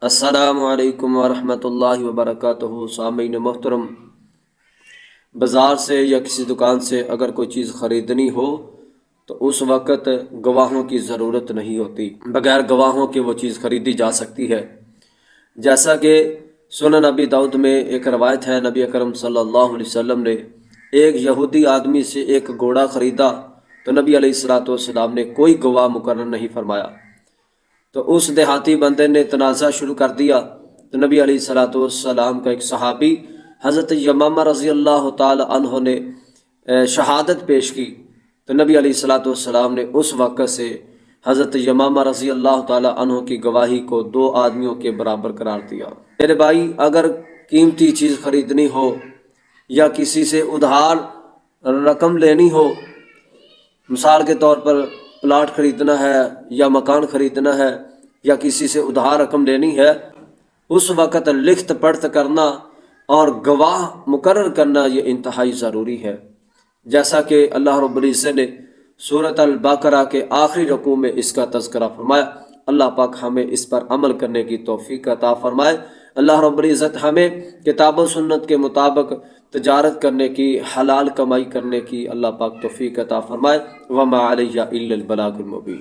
السلام علیکم ورحمۃ اللہ وبرکاتہ۔ سامعین محترم، بازار سے یا کسی دکان سے اگر کوئی چیز خریدنی ہو تو اس وقت گواہوں کی ضرورت نہیں ہوتی، بغیر گواہوں کے وہ چیز خریدی جا سکتی ہے۔ جیسا کہ سنن نبی داؤد میں ایک روایت ہے، نبی اکرم صلی اللہ علیہ وسلم نے ایک یہودی آدمی سے ایک گھوڑا خریدا تو نبی علیہ الصلوۃ والسلام نے کوئی گواہ مقرر نہیں فرمایا۔ تو اس دیہاتی بندے نے تنازع شروع کر دیا تو نبی علیہ الصلوۃ والسلام کا ایک صحابی حضرت یمامہ رضی اللہ تعالی عنہ نے شہادت پیش کی تو نبی علیہ الصلوۃ والسلام نے اس وقت سے حضرت یمامہ رضی اللہ تعالی عنہ کی گواہی کو 2 آدمیوں کے برابر قرار دیا۔ میرے بھائی، اگر قیمتی چیز خریدنی ہو یا کسی سے ادھار رقم لینی ہو، مثال کے طور پر پلاٹ خریدنا ہے یا مکان خریدنا ہے یا کسی سے ادھار رقم لینی ہے، اس وقت لکھت پڑھت کرنا اور گواہ مقرر کرنا یہ انتہائی ضروری ہے، جیسا کہ اللہ رب العزت نے سورۃ البقرہ کے آخری رکوع میں اس کا تذکرہ فرمایا۔ اللہ پاک ہمیں اس پر عمل کرنے کی توفیق عطا فرمائے۔ اللہ رب العزت ہمیں کتاب و سنت کے مطابق تجارت کرنے کی، حلال کمائی کرنے کی اللہ پاک توفیق عطا فرمائے۔ وما علیہ الا البلاغ المبین۔